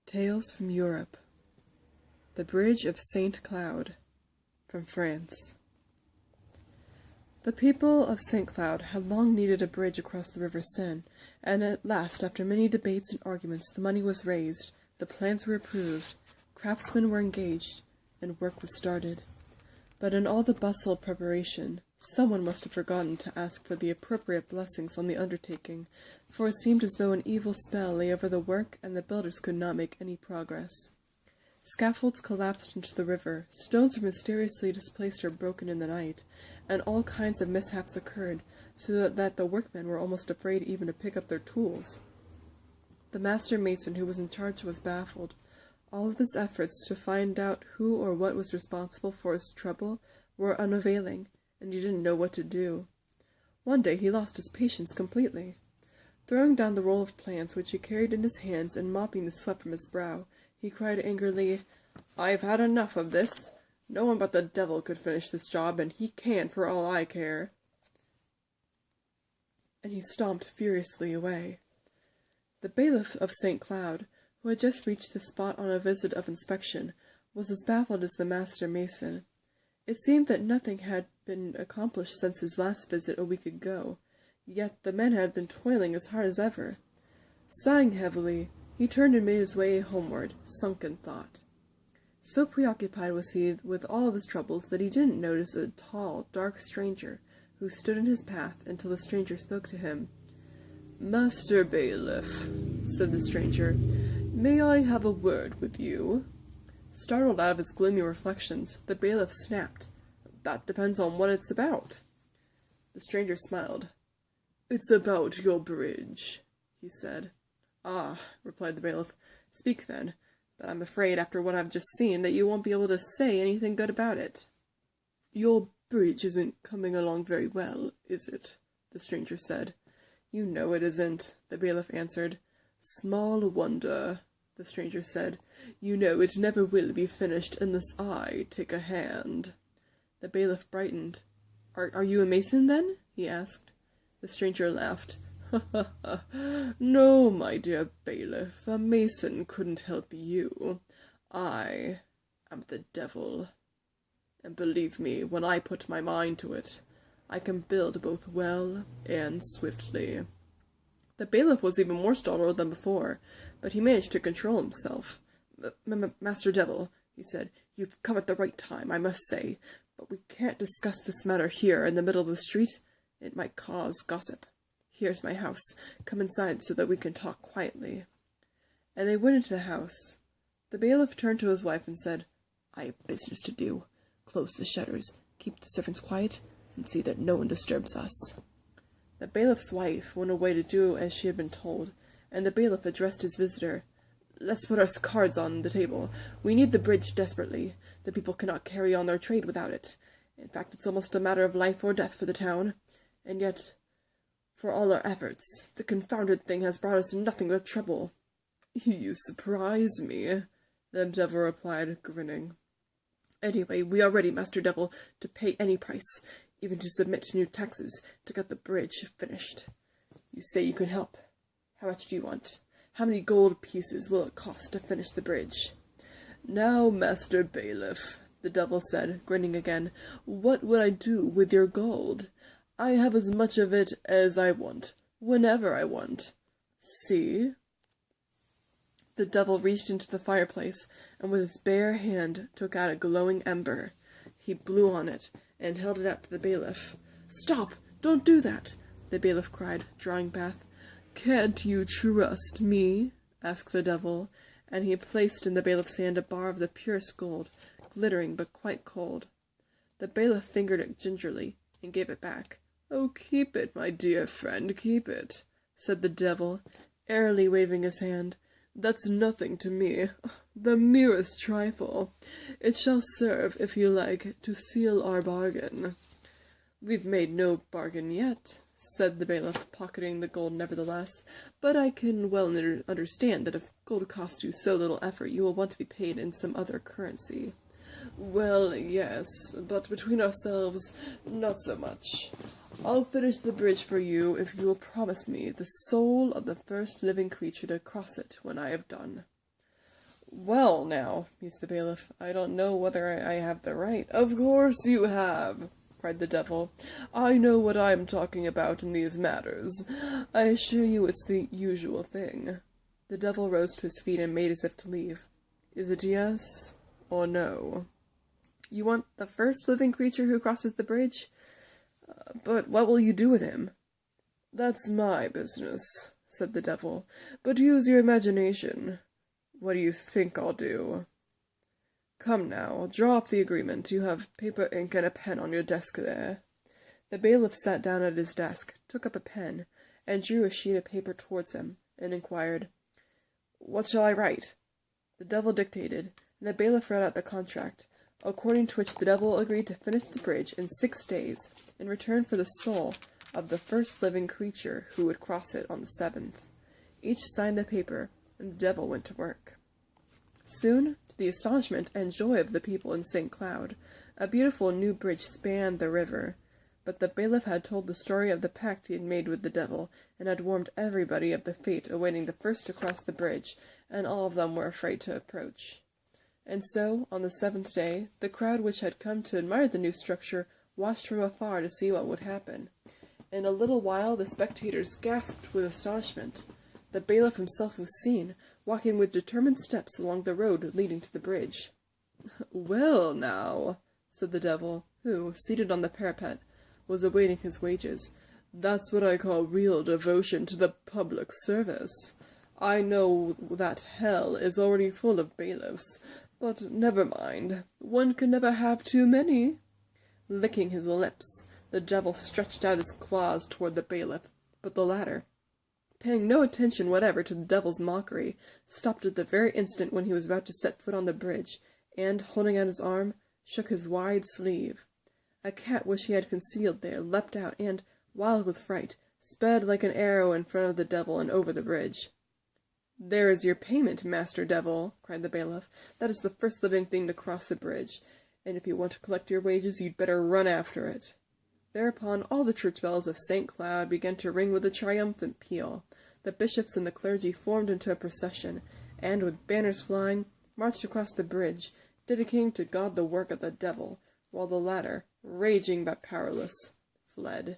Tales from Europe. The Bridge of St. Cloud, from France. The people of St. Cloud had long needed a bridge across the river Seine, and at last, after many debates and arguments, the money was raised, the plans were approved, craftsmen were engaged, and work was started. But in all the bustle of preparation, someone must have forgotten to ask for the appropriate blessings on the undertaking, for it seemed as though an evil spell lay over the work, and the builders could not make any progress. Scaffolds collapsed into the river, stones were mysteriously displaced or broken in the night, and all kinds of mishaps occurred, so that the workmen were almost afraid even to pick up their tools. The master mason who was in charge was baffled. All of his efforts to find out who or what was responsible for his trouble were unavailing, and he didn't know what to do. One day he lost his patience completely. Throwing down the roll of plans which he carried in his hands and mopping the sweat from his brow, he cried angrily, "I've had enough of this. No one but the devil could finish this job, and he can for all I care." And he stomped furiously away. The bailiff of St. Cloud, who had just reached the spot on a visit of inspection, was as baffled as the master mason. It seemed that nothing had been accomplished since his last visit a week ago, yet the men had been toiling as hard as ever. Sighing heavily, he turned and made his way homeward, sunk in thought. So preoccupied was he with all of his troubles that he didn't notice a tall, dark stranger who stood in his path until the stranger spoke to him. "Master Bailiff," said the stranger, "may I have a word with you?" Startled out of his gloomy reflections, the bailiff snapped, "That depends on what it's about." The stranger smiled. "It's about your bridge," he said. "Ah," replied the bailiff, "speak then, but I'm afraid, after what I've just seen, that you won't be able to say anything good about it." "Your bridge isn't coming along very well, is it?" the stranger said. "You know it isn't," the bailiff answered. "Small wonder," the stranger said. "You know it never will be finished unless I take a hand." The bailiff brightened. Are you a mason, then?" he asked. The stranger laughed. "No, my dear bailiff, a mason couldn't help you. I am the devil. And believe me, when I put my mind to it, I can build both well and swiftly." The bailiff was even more startled than before, but he managed to control himself. "Master Devil," he said, "you've come at the right time, I must say, but we can't discuss this matter here in the middle of the street. It might cause gossip. Here's my house. Come inside so that we can talk quietly." And they went into the house. The bailiff turned to his wife and said, "I have business to do. Close the shutters, keep the servants quiet, and see that no one disturbs us." The bailiff's wife went away to do as she had been told, and the bailiff addressed his visitor. "Let's put our cards on the table. We need the bridge desperately. The people cannot carry on their trade without it. In fact, it's almost a matter of life or death for the town. And yet, for all our efforts, the confounded thing has brought us nothing but trouble." "You surprise me," the devil replied, grinning. "Anyway, we are ready, Master Devil, to pay any price, even to submit to new taxes, to get the bridge finished. You say you can help. How much do you want? How many gold pieces will it cost to finish the bridge?" "Now, Master Bailiff," the devil said, grinning again, "what would I do with your gold? I have as much of it as I want, whenever I want. See?" The devil reached into the fireplace, and with his bare hand took out a glowing ember. He blew on it, and held it out to the bailiff. "Stop! Don't do that!" the bailiff cried, drawing back. "Can't you trust me?" asked the devil, and he placed in the bailiff's hand a bar of the purest gold, glittering but quite cold. The bailiff fingered it gingerly, and gave it back. "Oh, keep it, my dear friend, keep it," said the devil, airily waving his hand. "That's nothing to me, the merest trifle. It shall serve, if you like, to seal our bargain." "We've made no bargain yet," said the bailiff, pocketing the gold nevertheless, "but I can well understand that if gold costs you so little effort, you will want to be paid in some other currency." "Well, yes, but between ourselves, not so much. I'll finish the bridge for you if you will promise me the soul of the first living creature to cross it when I have done." Well, now, mused the bailiff, I don't know whether I have the right. Of course you have, cried the devil. I know what I am talking about in these matters. I assure you it's the usual thing. The devil rose to his feet and made as if to leave. Is it yes or no? You want the first living creature who crosses the bridge? But what will you do with him? That's my business, said the devil. But use your imagination. What do you think I'll do? Come now, draw up the agreement. You have paper, ink, and a pen on your desk there. The bailiff sat down at his desk, took up a pen, and drew a sheet of paper towards him, and inquired, What shall I write? The devil dictated, and the bailiff read out the contract, according to which the devil agreed to finish the bridge in 6 days, in return for the soul of the first living creature who would cross it on the 7th. Each signed the paper, and the devil went to work. Soon, to the astonishment and joy of the people in St. Cloud, a beautiful new bridge spanned the river. But the bailiff had told the story of the pact he had made with the devil, and had warned everybody of the fate awaiting the first to cross the bridge, and all of them were afraid to approach. And so, on the 7th day, the crowd which had come to admire the new structure watched from afar to see what would happen. In a little while the spectators gasped with astonishment. The bailiff himself was seen, walking with determined steps along the road leading to the bridge. Well, now, said the devil, who, seated on the parapet, was awaiting his wages, that's what I call real devotion to the public service. I know that hell is already full of bailiffs, but never mind, one can never have too many. Licking his lips, the devil stretched out his claws toward the bailiff, but the latter, paying no attention whatever to the devil's mockery, stopped at the very instant when he was about to set foot on the bridge, and, holding out his arm, shook his wide sleeve. A cat which he had concealed there leapt out, and, wild with fright, sped like an arrow in front of the devil and over the bridge. There is your payment, Master Devil, cried the bailiff. That is the first living thing to cross the bridge, and if you want to collect your wages, you'd better run after it. Thereupon all the church bells of St. Cloud began to ring with a triumphant peal. The bishops and the clergy formed into a procession, and, with banners flying, marched across the bridge, dedicating to God the work of the devil, while the latter, raging but powerless, fled.